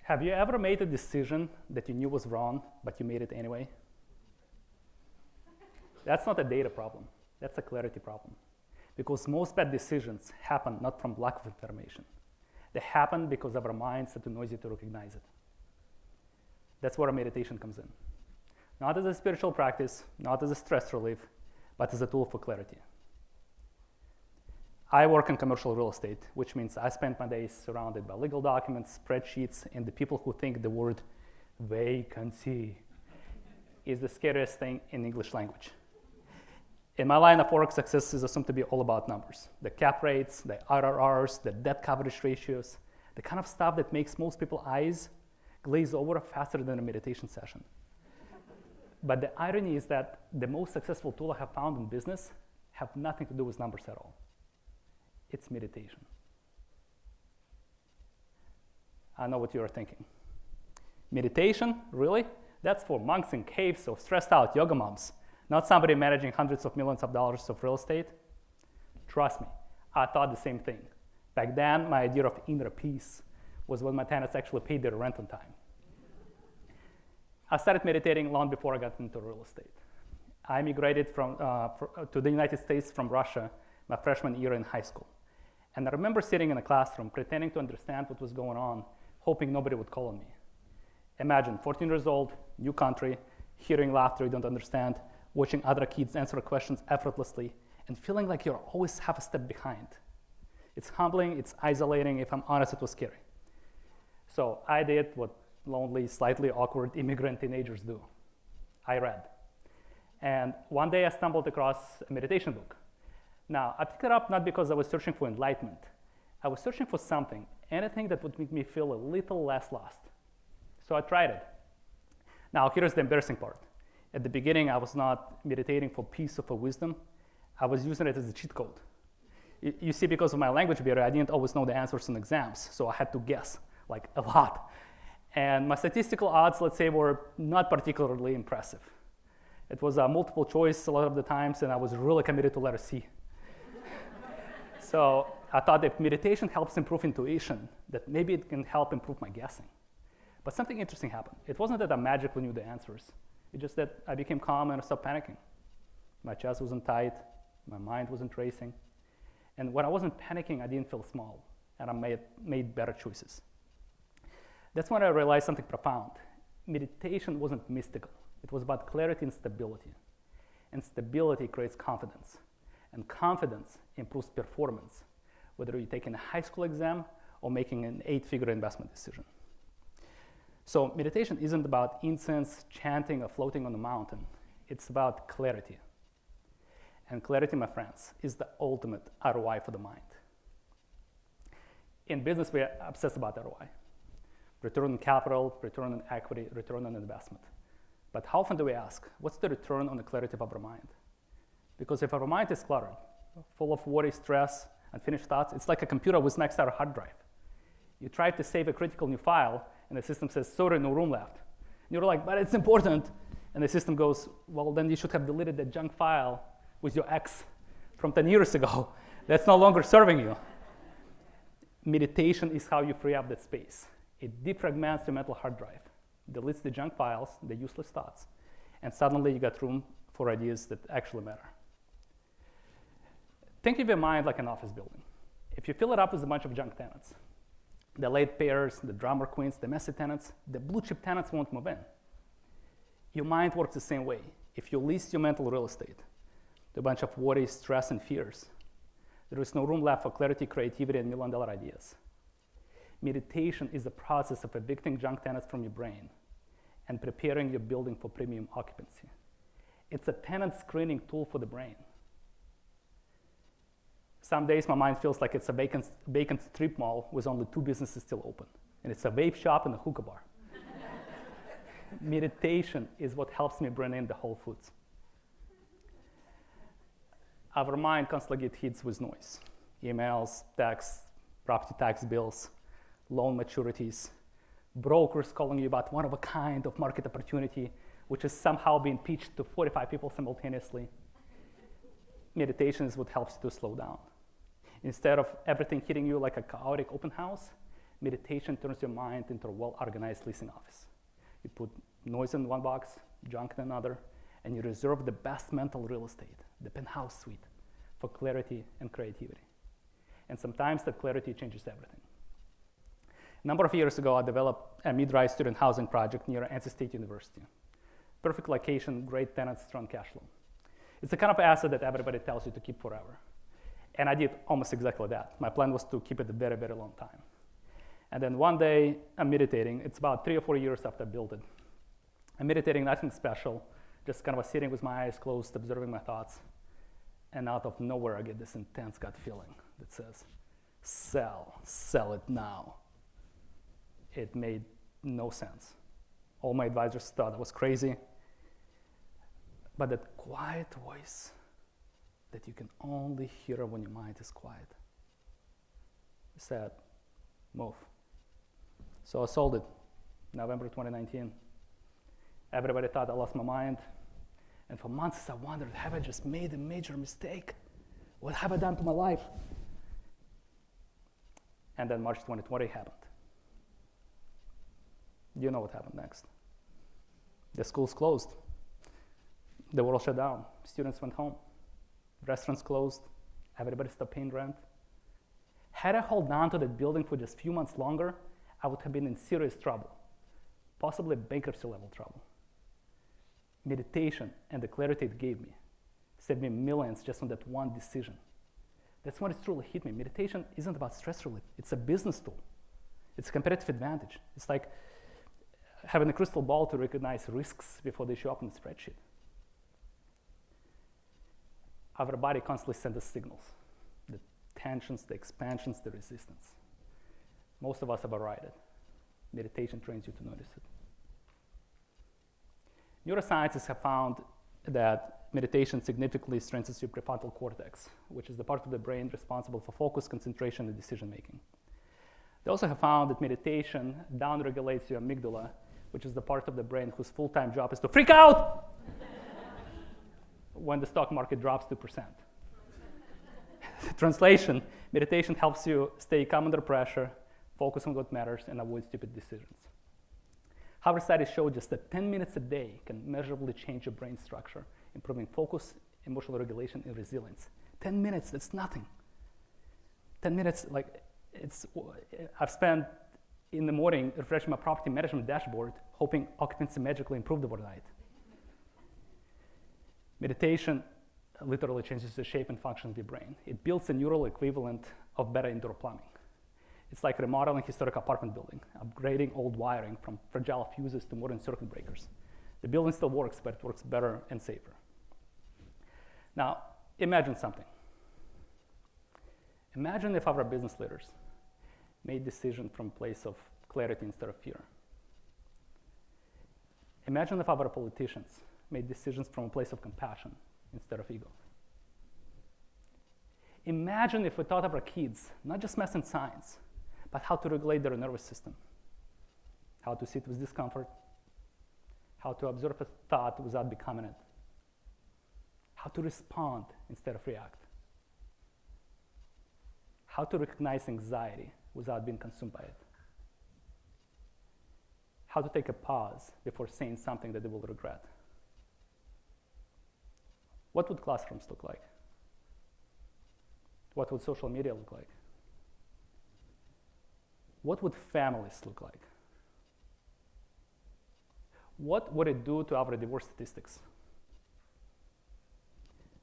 Have you ever made a decision that you knew was wrong, but you made it anyway? That's not a data problem. That's a clarity problem. Because most bad decisions happen not from lack of information. They happen because our minds are too noisy to recognize it. That's where meditation comes in. Not as a spiritual practice, not as a stress relief, but as a tool for clarity. I work in commercial real estate, which means I spend my days surrounded by legal documents, spreadsheets, and the people who think the word vacancy is the scariest thing in English language. In my line of work, success is assumed to be all about numbers. The cap rates, the IRRs, the debt coverage ratios, the kind of stuff that makes most people's eyes glaze over faster than a meditation session. But the irony is that the most successful tool I have found in business have nothing to do with numbers at all. It's meditation. I know what you are thinking. Meditation, really? That's for monks in caves or stressed out yoga moms, not somebody managing hundreds of millions of dollars of real estate. Trust me, I thought the same thing. Back then, my idea of inner peace was when my tenants actually paid their rent on time. I started meditating long before I got into real estate. I immigrated to the United States from Russia my freshman year in high school. And I remember sitting in a classroom, pretending to understand what was going on, hoping nobody would call on me. Imagine, 14 years old, new country, hearing laughter you don't understand, watching other kids answer questions effortlessly, and feeling like you're always half a step behind. It's humbling, it's isolating. If I'm honest, it was scary. So I did what lonely, slightly awkward immigrant teenagers do. I read. And one day I stumbled across a meditation book. Now, I picked it up not because I was searching for enlightenment. I was searching for something, anything that would make me feel a little less lost. So I tried it. Now, here's the embarrassing part. At the beginning, I was not meditating for peace or for wisdom. I was using it as a cheat code. You see, because of my language barrier, I didn't always know the answers in exams, so I had to guess, like a lot. And my statistical odds, let's say, were not particularly impressive. It was a multiple choice a lot of the times, and I was really committed to letter C. So I thought that meditation helps improve intuition, that maybe it can help improve my guessing. But something interesting happened. It wasn't that I magically knew the answers. It's just that I became calm and I stopped panicking. My chest wasn't tight, my mind wasn't racing. And when I wasn't panicking, I didn't feel small, and I made better choices. That's when I realized something profound. Meditation wasn't mystical. It was about clarity and stability. And stability creates confidence. And confidence improves performance, whether you're taking a high school exam or making an 8-figure investment decision. So meditation isn't about incense, chanting, or floating on a mountain. It's about clarity. And clarity, my friends, is the ultimate ROI for the mind. In business, we're obsessed about ROI. Return on capital, return on equity, return on investment. But how often do we ask, what's the return on the clarity of our mind? Because if our mind is cluttered, full of worry, stress, unfinished thoughts, it's like a computer with maxed out hard drive. You try to save a critical new file, and the system says, sorry, no room left. And you're like, but it's important. And the system goes, well, then you should have deleted that junk file with your ex from 10 years ago. That's no longer serving you. Meditation is how you free up that space. It defragments your mental hard drive, deletes the junk files, the useless thoughts, and suddenly you got room for ideas that actually matter. Think of your mind like an office building. If you fill it up with a bunch of junk tenants, the late payers, the drama queens, the messy tenants, the blue chip tenants won't move in. Your mind works the same way. If you lease your mental real estate to a bunch of worries, stress, and fears, there is no room left for clarity, creativity, and million-dollar ideas. Meditation is the process of evicting junk tenants from your brain and preparing your building for premium occupancy. It's a tenant screening tool for the brain. Some days my mind feels like it's a vacant strip mall with only 2 businesses still open, and it's a vape shop and a hookah bar. Meditation is what helps me bring in the Whole Foods. Our mind constantly gets hit with noise. Emails, texts, property tax bills, loan maturities, brokers calling you about one of a kind of market opportunity, which is somehow being pitched to 45 people simultaneously. Meditation is what helps you to slow down. Instead of everything hitting you like a chaotic open house, Meditation turns your mind into a well-organized leasing office. You put noise in one box, junk in another, and you reserve the best mental real estate, the penthouse suite, for clarity and creativity. And sometimes that clarity changes everything. A number of years ago, I developed a mid-rise student housing project near NC State University. Perfect location, great tenants, strong cash flow. It's the kind of asset that everybody tells you to keep forever. And I did almost exactly that. My plan was to keep it a very, very long time. And then one day, I'm meditating. It's about 3 or 4 years after I built it. I'm meditating, nothing special, just kind of sitting with my eyes closed, observing my thoughts. And out of nowhere, I get this intense gut feeling that says, sell it now. It made no sense. All my advisors thought I was crazy. But that quiet voice that you can only hear when your mind is quiet said, move. So I sold it, November 2019. Everybody thought I lost my mind. And for months I wondered, have I just made a major mistake? What have I done to my life? And then March 2020 happened. You know what happened next. The schools closed. The world shut down. Students went home. Restaurants closed. Everybody stopped paying rent. Had I held on to that building for just a few months longer, I would have been in serious trouble, possibly bankruptcy level trouble. Meditation and the clarity it gave me saved me millions just on that one decision. That's when it truly hit me. Meditation isn't about stress relief. It's a business tool. It's a competitive advantage. It's like having a crystal ball to recognize risks before they show up in the spreadsheet. Our body constantly sends us signals, the tensions, the expansions, the resistance. Most of us override it. Meditation trains you to notice it. Neuroscientists have found that meditation significantly strengthens your prefrontal cortex, which is the part of the brain responsible for focus, concentration, and decision-making. They also have found that meditation downregulates your amygdala, which is the part of the brain whose full-time job is to freak out when the stock market drops 2%. Translation, meditation helps you stay calm under pressure, focus on what matters, and avoid stupid decisions. However, studies show just that 10 minutes a day can measurably change your brain structure, improving focus, emotional regulation, and resilience. 10 minutes, that's nothing. 10 minutes, I've spent in the morning refreshing my property management dashboard, hoping occupancy magically improved overnight. Meditation literally changes the shape and function of your brain. It builds a neural equivalent of better indoor plumbing. It's like remodeling historic apartment building, upgrading old wiring from fragile fuses to modern circuit breakers. The building still works, but it works better and safer. Now, imagine something. Imagine if our business leaders made decisions from a place of clarity instead of fear. Imagine if our politicians made decisions from a place of compassion instead of ego. Imagine if we taught our kids not just math and science, but how to regulate their nervous system, how to sit with discomfort, how to observe a thought without becoming it, how to respond instead of react, how to recognize anxiety without being consumed by it, how to take a pause before saying something that they will regret. What would classrooms look like? What would social media look like? What would families look like? What would it do to our divorce statistics?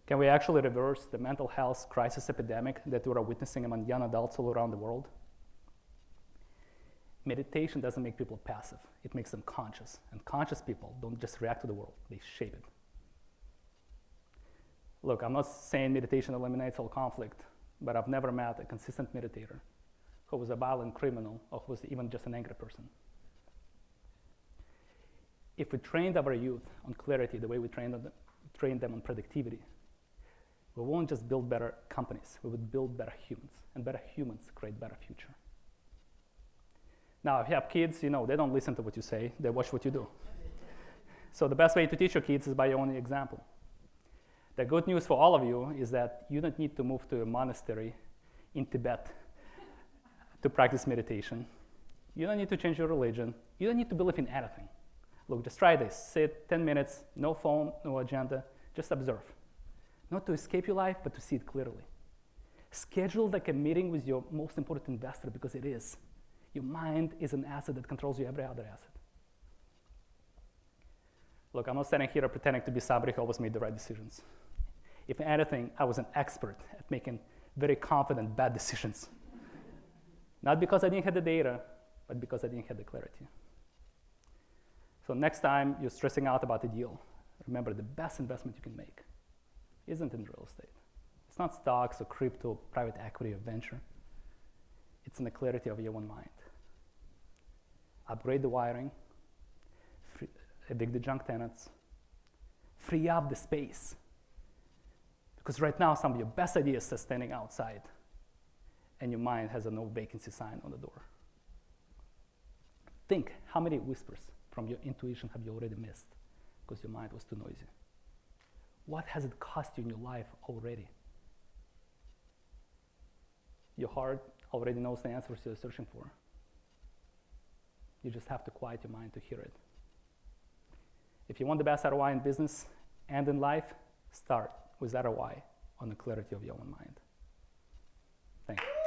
Can we actually reverse the mental health crisis epidemic that we are witnessing among young adults all around the world? Meditation doesn't make people passive. It makes them conscious. And conscious people don't just react to the world, they shape it. Look, I'm not saying meditation eliminates all conflict, but I've never met a consistent meditator who was a violent criminal or who was even just an angry person. If we trained our youth on clarity the way we trained them on productivity, we won't just build better companies, we would build better humans, and better humans create better future. Now, if you have kids, they don't listen to what you say, they watch what you do. So the best way to teach your kids is by your own example. The good news for all of you is that you don't need to move to a monastery in Tibet to practice meditation. You don't need to change your religion. You don't need to believe in anything. Look, just try this. Sit 10 minutes, no phone, no agenda, just observe. Not to escape your life, but to see it clearly. Schedule like a meeting with your most important investor, because it is. Your mind is an asset that controls you every other asset. Look, I'm not standing here pretending to be somebody who always made the right decisions. If anything, I was an expert at making very confident bad decisions. Not because I didn't have the data, but because I didn't have the clarity. So next time you're stressing out about a deal, remember the best investment you can make isn't in real estate. It's not stocks or crypto, private equity or venture. It's in the clarity of your own mind. Upgrade the wiring, evict the junk tenants, free up the space. Because right now, some of your best ideas are standing outside, and your mind has a no vacancy sign on the door. Think, how many whispers from your intuition have you already missed because your mind was too noisy? What has it cost you in your life already? Your heart already knows the answers you're searching for. You just have to quiet your mind to hear it. If you want the best ROI in business and in life, start with ROI on the clarity of your own mind. Thank you.